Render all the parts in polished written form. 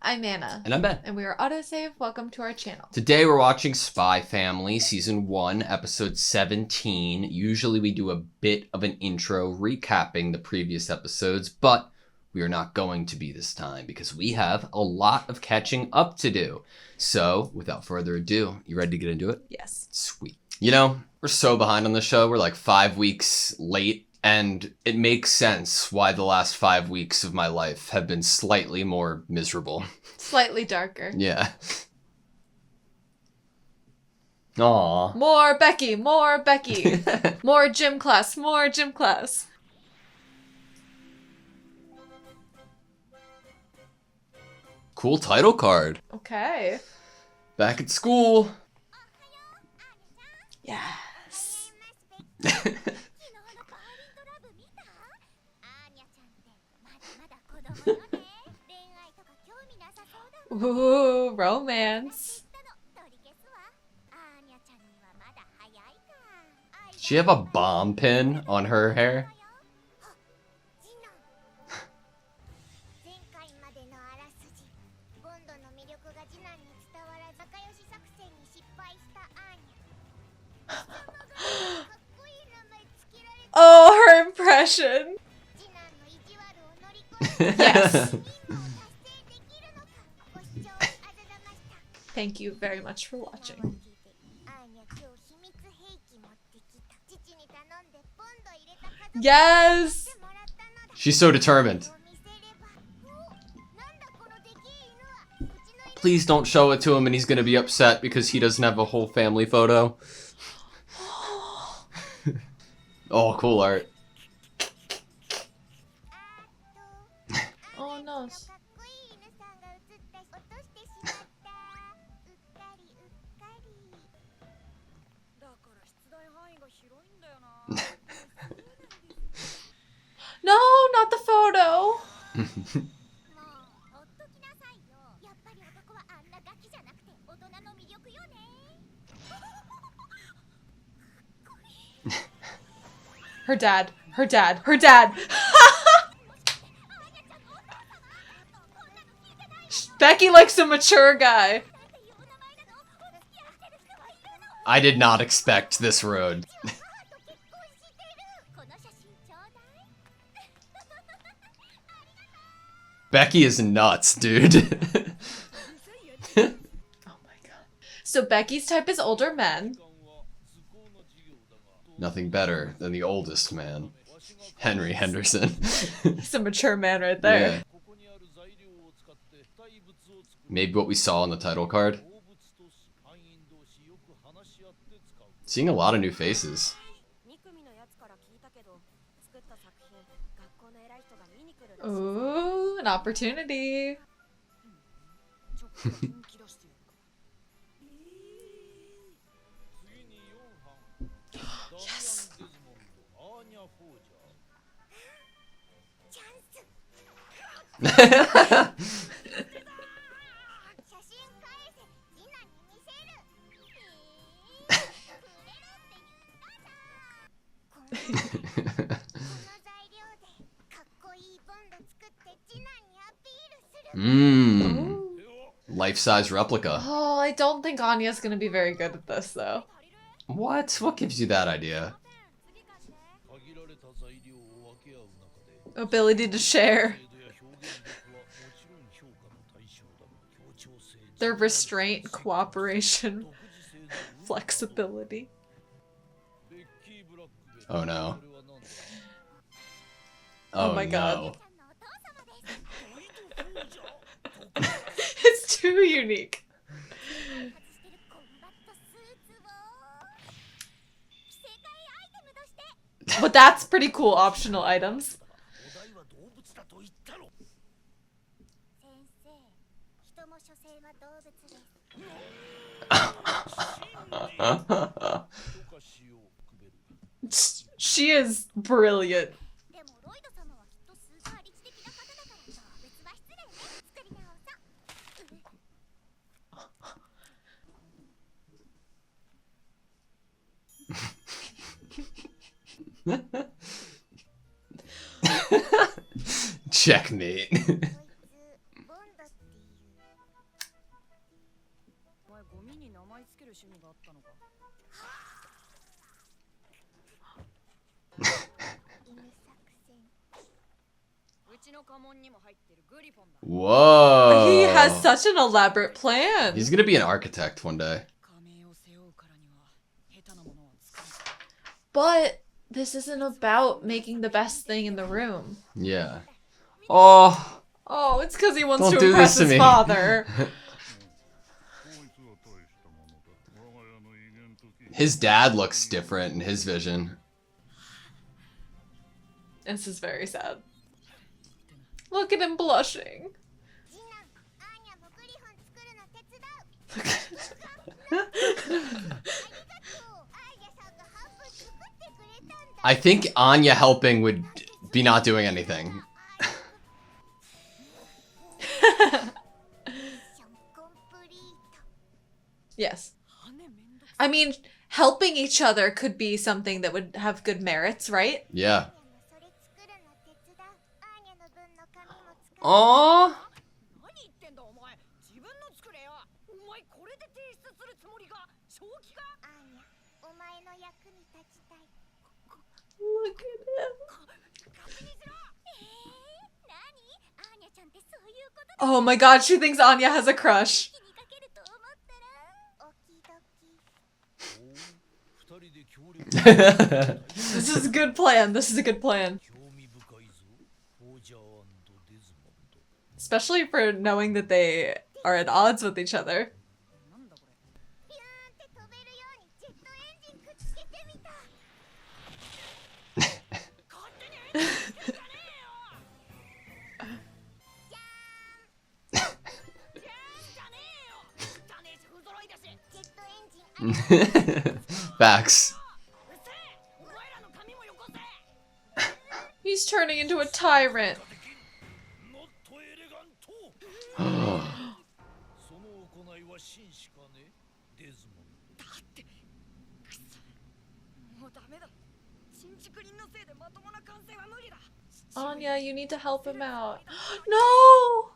I'm Anna. And I'm Ben. And we are AutoSave. Welcome to our channel. Today we're watching Spy Family Season 1, Episode 17. Usually we do a bit of an intro recapping the previous episodes, but we are not going to be this time because we have a lot of catching up to do. So, without further ado, you ready to get into it? Yes. Sweet. You know, we're so behind on the show. We're like 5 weeks late. And it makes sense why the last 5 weeks of my life have been slightly more miserable. Slightly darker. Yeah. Aww. More Becky, more Becky. More gym class, more gym class. Cool title card. Okay. Back at school. Yes. Ooh, romance. Does she have a bomb pin on her hair? Oh, her impression. Yes. Thank you very much for watching. Yes! She's so determined. Please don't show it to him and he's gonna be upset because he doesn't have a whole family photo. Oh, cool art. Oh no. No, not the photo. Her dad, her dad, her dad. Becky likes a mature guy. I did not expect this road. Becky is nuts, dude. Oh my god. So Becky's type is older men. Nothing better than the oldest man. Henry Henderson. He's a mature man right there. Yeah. Maybe what we saw on the title card. Seeing a lot of new faces. Ooh, an opportunity. Yes. Mmm. Life-size replica. Oh, I don't think Anya's gonna be very good at this though. What? What gives you that idea? Ability to share. Their restraint, cooperation, flexibility. Oh no. Oh my no. god. It's too unique. But that's pretty cool optional items. She is brilliant. Checkmate. Whoa. He has such an elaborate plan. He's gonna be an architect one day. But this isn't about making the best thing in the room. Yeah. Oh. Oh, it's because he wants Don't to do impress this to his me. father. His dad looks different in his vision. This is very sad. Look at him blushing. I think Anya helping would be not doing anything. Yes. I mean, helping each other could be something that would have good merits, right? Yeah. Aww. Look at him. Oh my god, she thinks Anya has a crush. This is a good plan. This is a good plan. Especially for knowing that they are at odds with each other. Facts. He's turning into a tyrant. Anya, you need to help him out. No!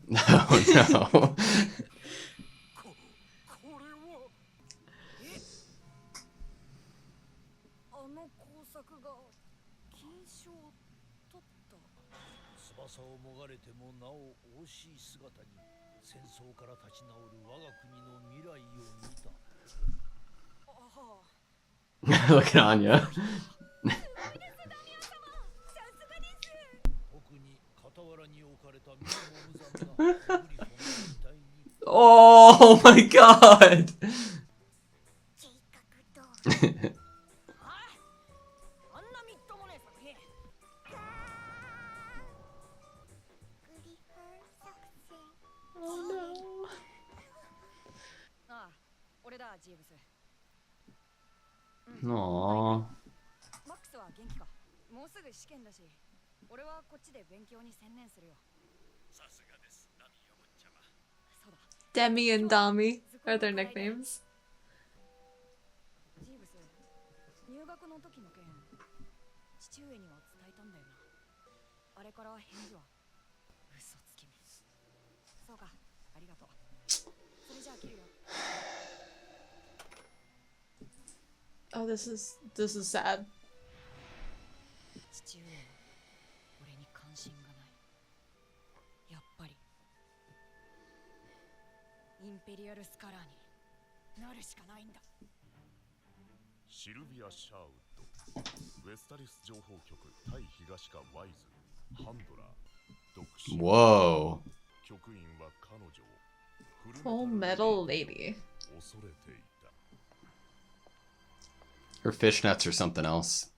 No, no. Look at Anya. Oh my god! Oh no. Aww. Demi and Dami are their nicknames. Oh, this is sad. Whoa. Full Metal Lady. Her fishnets or something else.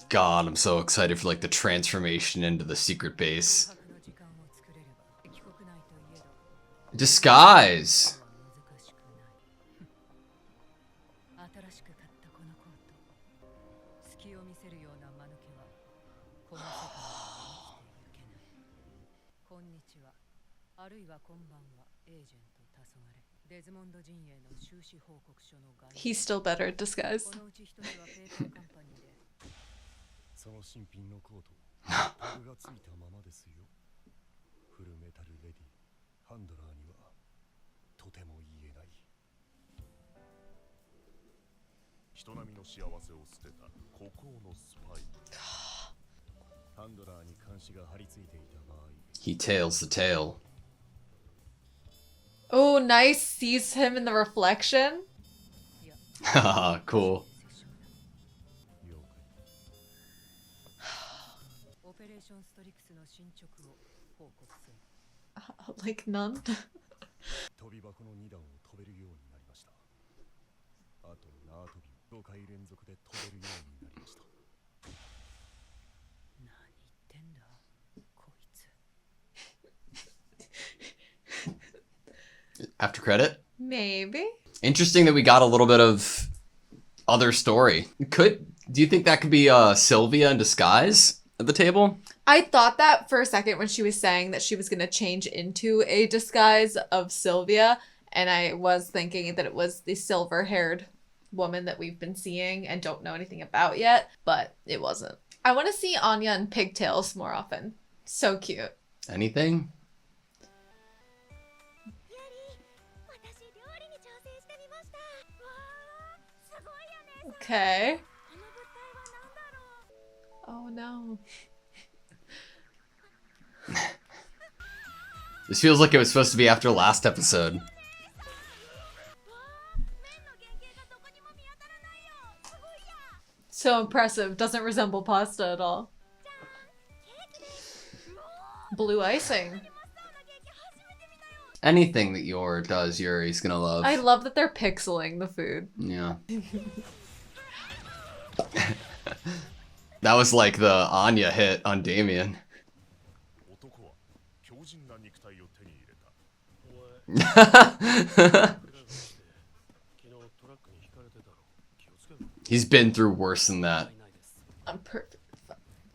God, I'm so excited for like the transformation into the secret base. Disguise. He's still better at disguise. He tails the tail. Oh, nice. Sees him in the reflection. Haha, cool. Like none. After credit? Maybe. Interesting that we got a little bit of other story. Do you think that could be Sylvia in disguise at the table? I thought that for a second when she was saying that she was going to change into a disguise of Sylvia, and I was thinking that it was the silver-haired woman that we've been seeing and don't know anything about yet, but it wasn't. I want to see Anya in pigtails more often. So cute. Anything? Okay. Oh no. This feels like it was supposed to be after last episode. So impressive. Doesn't resemble pasta at all. Blue icing. Anything that Yor does, Yuri's gonna love. I love that they're pixeling the food. Yeah. That was like the Anya hit on Damien. He's been through worse than that. I'm perfect.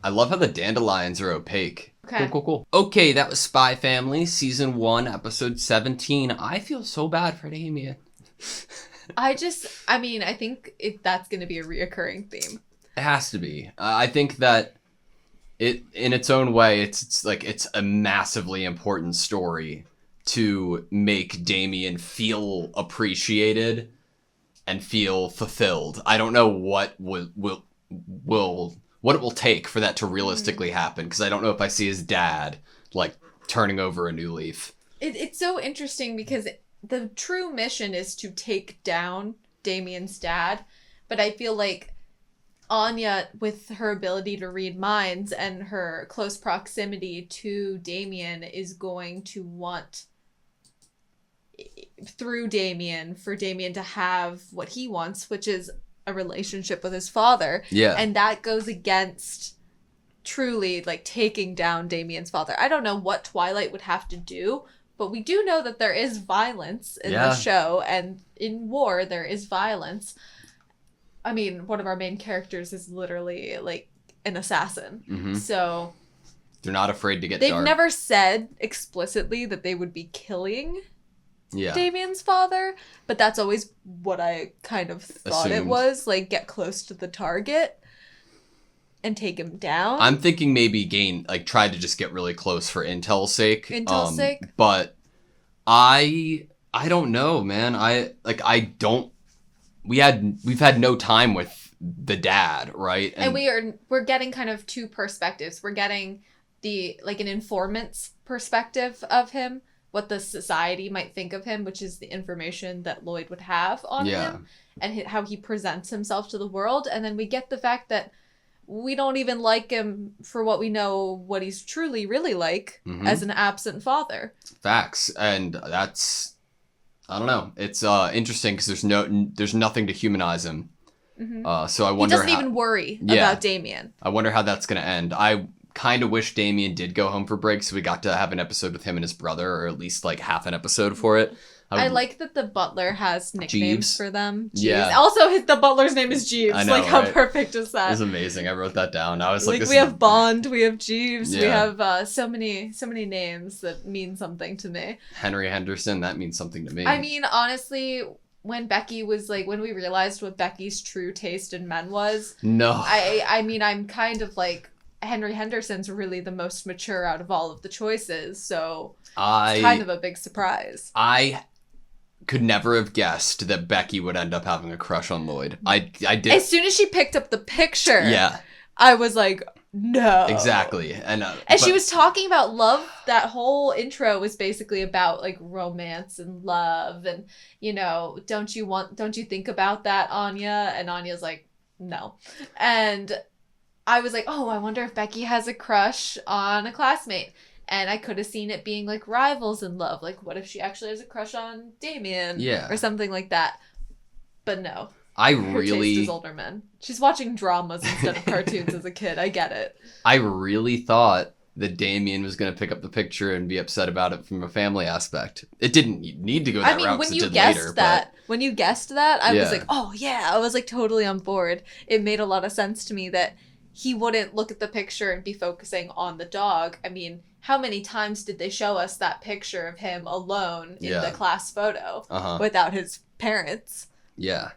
I love how the dandelions are opaque. Okay. Cool. Okay, that was Spy Family, Season 1, Episode 17. I feel so bad for Damien. I think that's going to be a reoccurring theme. It has to be. I think that it, in its own way, it's a massively important story to make Damien feel appreciated and feel fulfilled. I don't know what what it will take for that to realistically happen, because I don't know if I see his dad like turning over a new leaf. It's so interesting because the true mission is to take down Damien's dad, but I feel like Anya, with her ability to read minds and her close proximity to Damien, is going to want, through Damien, for Damien to have what he wants, which is a relationship with his father. Yeah. And that goes against truly like taking down Damien's father. I don't know what Twilight would have to do, but we do know that there is violence in the show, and in war there is violence. I mean, one of our main characters is literally like an assassin. Mm-hmm. So they're not afraid to get they've dark. never said explicitly that they would be killing Damien's father, but that's always what I kind of thought it was, like get close to the target and take him down. I'm thinking maybe try to just get really close for intel's sake. But I don't know, man. We've had no time with the dad, right? And we're getting kind of two perspectives. We're getting the like an informant's perspective of him, what the society might think of him, which is the information that Lloyd would have on him and how he presents himself to the world. And then we get the fact that we don't even like him for what we know what he's truly really like as an absent father. Facts. And that's, I don't know. It's interesting because there's nothing to humanize him. So I wonder. He doesn't even worry about Damien. I wonder how that's going to end. I kind of wish Damien did go home for break so we got to have an episode with him and his brother, or at least like half an episode for it. I like that the butler has nicknames Jeeves. for them. Jeeves. Yeah. Also, the butler's name is Jeeves. I know, like, how right? perfect is that? It's amazing. I wrote that down. I was like, we have Bond, we have Jeeves, we have so many names that mean something to me. Henry Henderson, that means something to me. I mean, honestly, when Becky was like, when we realized what Becky's true taste in men was, I mean, I'm kind of like, Henry Henderson's really the most mature out of all of the choices, so it's kind of a big surprise. I could never have guessed that Becky would end up having a crush on Lloyd. I did. As soon as she picked up the picture, I was like, no. Exactly. And she was talking about love. That whole intro was basically about like romance and love and, you know, don't you think about that, Anya? And Anya's like, no. And I was like, oh, I wonder if Becky has a crush on a classmate. And I could have seen it being like rivals in love. Like, what if she actually has a crush on Damien? Yeah. Or something like that. But no. Her taste is older men. She's watching dramas instead of cartoons as a kid. I get it. I really thought that Damien was going to pick up the picture and be upset about it from a family aspect. It didn't need to go that route because it did later. When you guessed that, I was like, oh yeah. I was like totally on board. It made a lot of sense to me that he wouldn't look at the picture and be focusing on the dog. I mean, how many times did they show us that picture of him alone in the class photo without his parents? Yeah.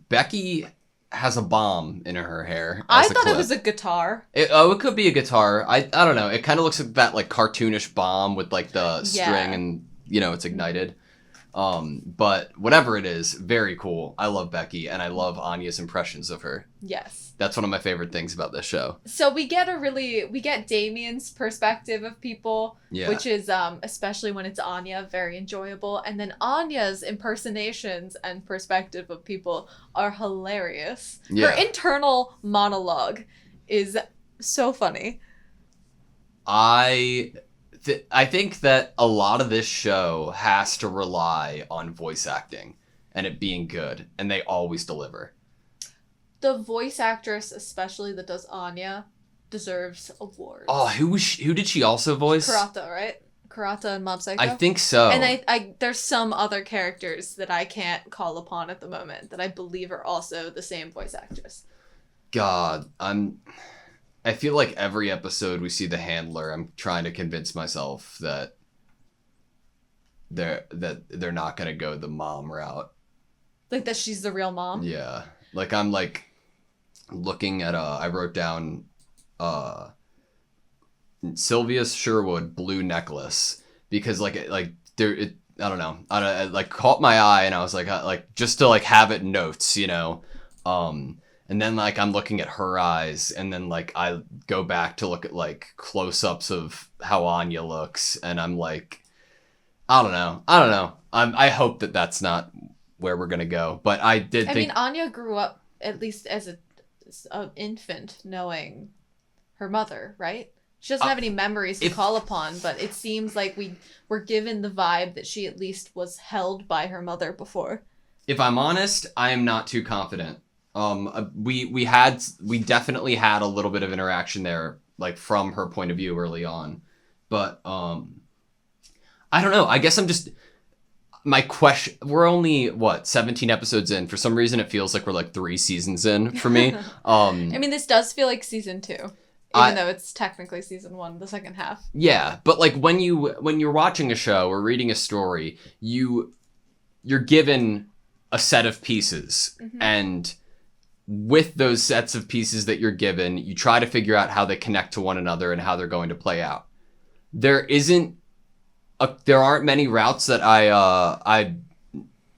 Becky has a bomb in her hair. I thought it was a guitar. It could be a guitar. I don't know. It kind of looks like that like cartoonish bomb with like the string and, you know, it's ignited. But whatever it is, very cool. I love Becky and I love Anya's impressions of her. Yes. That's one of my favorite things about this show. So we get Damien's perspective of people, which is, especially when it's Anya, very enjoyable. And then Anya's impersonations and perspective of people are hilarious. Yeah. Her internal monologue is so funny. I think that a lot of this show has to rely on voice acting and it being good, and they always deliver. The voice actress, especially that does Anya, deserves awards. Oh, who did she also voice? Kurata, right? Kurata and Mob Psycho? I think so. And I there's some other characters that I can't call upon at the moment that I believe are also the same voice actress. God, I feel like every episode we see the handler, I'm trying to convince myself that they're not going to go the mom route. Like that she's the real mom? Yeah. Like I'm like looking at I wrote down Sylvia Sherwood blue necklace because like there I don't know. I like caught my eye and I was like just to like have it notes, you know. And then, like, I'm looking at her eyes, and then, like, I go back to look at, like, close-ups of how Anya looks, and I'm like, I don't know. I hope that that's not where we're gonna go, but I did think... I mean, Anya grew up, at least as an infant, knowing her mother, right? She doesn't have any memories to call upon, but it seems like we were given the vibe that she at least was held by her mother before. If I'm honest, I am not too confident. We definitely had a little bit of interaction there, like from her point of view early on, but I don't know. I guess I'm just my question. We're only 17 episodes in. For some reason, it feels like we're like 3 seasons in for me. I mean, this does feel like season 2, even though it's technically season 1, the second half. Yeah, but like when you're watching a show or reading a story, you're given a set of pieces and with those sets of pieces that you're given, you try to figure out how they connect to one another and how they're going to play out. There aren't many routes that I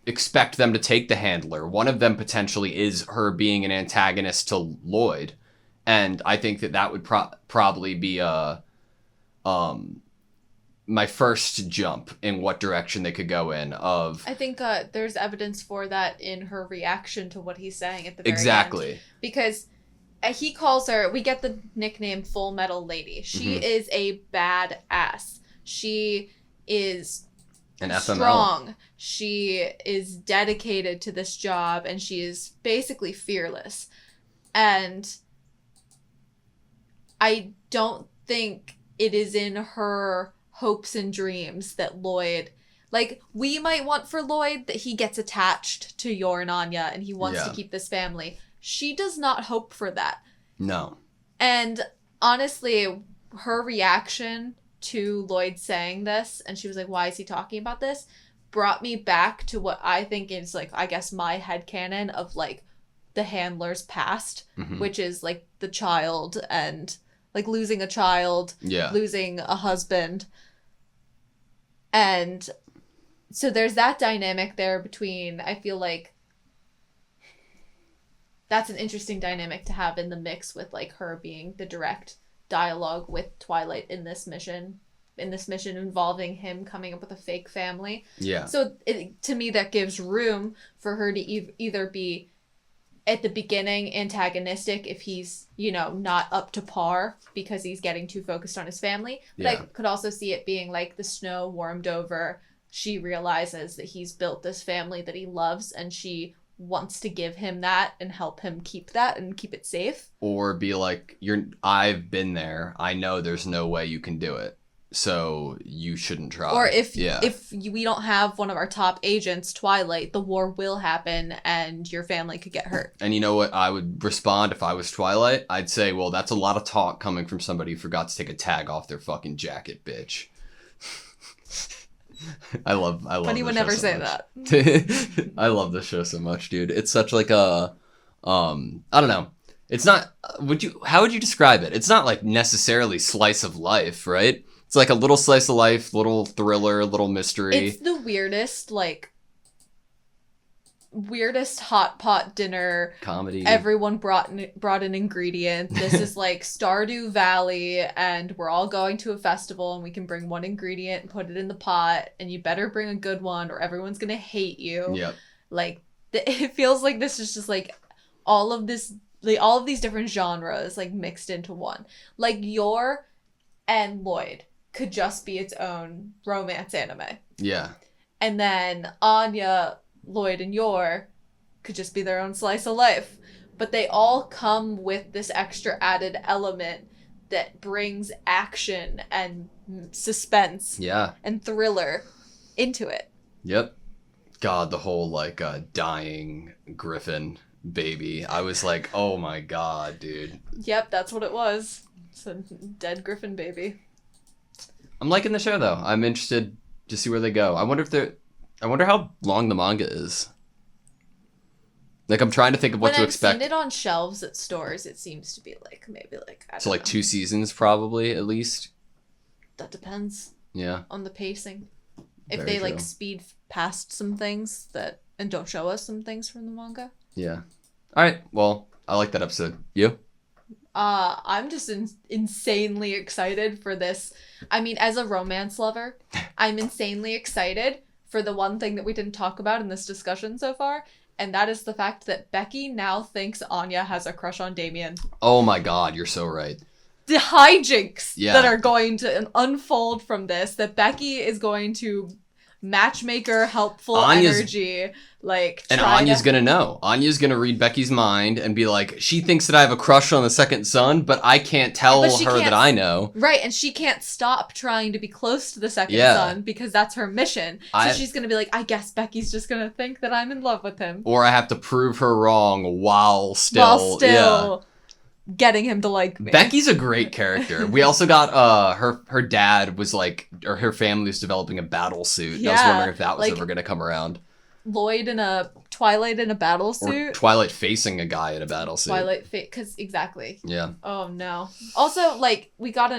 expect them to take the handler. One of them potentially is her being an antagonist to Lloyd, and I think that would probably be my first jump in what direction they could go in of... I think there's evidence for that in her reaction to what he's saying at the very exactly. end. Because he calls her, we get the nickname Full Metal Lady. She is a badass. She is an FML. Strong. She is dedicated to this job, and she is basically fearless. And I don't think it is in her hopes and dreams that Lloyd, like, we might want for Lloyd that he gets attached to Yor and Anya and he wants to keep this family. She does not hope for that. No. And honestly, her reaction to Lloyd saying this, and she was like, why is he talking about this, brought me back to what I think is, like, I guess my headcanon of, like, the handler's past, which is, like, the child and, like, losing a child, losing a husband. And so there's that dynamic there between, I feel like that's an interesting dynamic to have in the mix with, like, her being the direct dialogue with Twilight in this mission involving him coming up with a fake family. Yeah. So to me, that gives room for her to either be at the beginning antagonistic if he's, you know, not up to par because he's getting too focused on his family. But I could also see it being like the snow warmed over. She realizes that he's built this family that he loves, and she wants to give him that and help him keep that and keep it safe. Or be like, I've been there. I know there's no way you can do it, so you shouldn't try. Or if we don't have one of our top agents, Twilight, the war will happen and your family could get hurt. And you know what I would respond if I was Twilight? I'd say, well, that's a lot of talk coming from somebody who forgot to take a tag off their fucking jacket, bitch. I love But he would never say that. I love this show so much, dude. It's such like a I don't know. It's not how would you describe it? It's not like necessarily slice of life, right? It's like a little slice of life, little thriller, little mystery. It's the weirdest hot pot dinner comedy. Everyone brought an ingredient. This is like Stardew Valley, and we're all going to a festival, and we can bring one ingredient and put it in the pot, and you better bring a good one or everyone's gonna hate you. Yep. Like it feels like this is just like all of these different genres like mixed into one. Like Yor and Lloyd could just be its own romance anime. Yeah. And then Anya, Lloyd, and Yor could just be their own slice of life. But they all come with this extra added element that brings action and suspense and thriller into it. Yep. God, the whole like dying Griffin baby. I was like, oh my God, dude. Yep, that's what it was. It's a dead Griffin baby. I'm liking the show though. I'm interested to see where they go. I wonder how long the manga is. Like, I'm trying to think of what to expect. When I've seen it on shelves at stores, it seems to be like maybe like I don't know. 2 seasons probably at least. That depends. Yeah. On the pacing. If they like speed past some things and don't show us some things from the manga. Yeah. All right. Well, I like that episode. You? I'm just insanely excited for this. I mean, as a romance lover, I'm insanely excited for the one thing that we didn't talk about in this discussion so far, and that is the fact that Becky now thinks Anya has a crush on Damien. Oh my God, you're so right. The hijinks that are going to unfold from this, that Becky is going to matchmaker helpful energy, and Anya's gonna know. Anya's gonna read Becky's mind and be like, she thinks that I have a crush on the second son, but I can't tell her that I know. Right, and she can't stop trying to be close to the second son because that's her mission. So she's gonna be like, I guess Becky's just gonna think that I'm in love with him. Or I have to prove her wrong while still getting him to like me. Becky's a great character. We also got her dad was like, or her family was developing a battle suit. Yeah, I was wondering if that was ever gonna come around. Twilight in a battle suit. Or Twilight facing a guy in a battle suit. Because exactly. Yeah. Oh no. Also, like, we got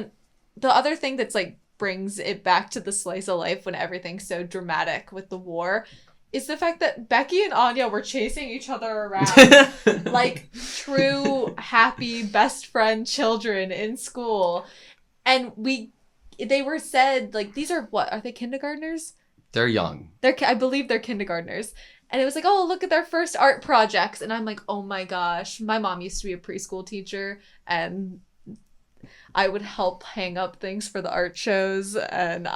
the other thing that's like brings it back to the slice of life when everything's so dramatic with the war is the fact that Becky and Anya were chasing each other around like true happy best friend children in school, and we they were said, like, these are what? Are they kindergartners? They're young. I believe they're kindergartners. And it was like, oh, look at their first art projects. And I'm like, oh my gosh. My mom used to be a preschool teacher, and I would help hang up things for the art shows, and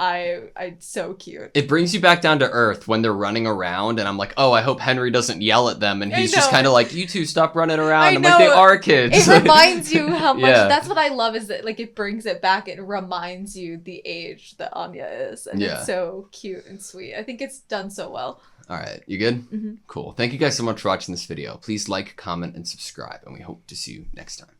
it's so cute. It brings you back down to earth when they're running around, and I'm like, oh, I hope Henry doesn't yell at them, and he's just kind of like, you two stop running around. I'm like, they are kids. It reminds you how much, that's what I love, is that, like, it brings it back. It reminds you the age that Anya is, and it's so cute and sweet. I think it's done so well. All right, you good? Mm-hmm. Cool. Thank you guys so much for watching this video. Please like, comment, and subscribe, and we hope to see you next time.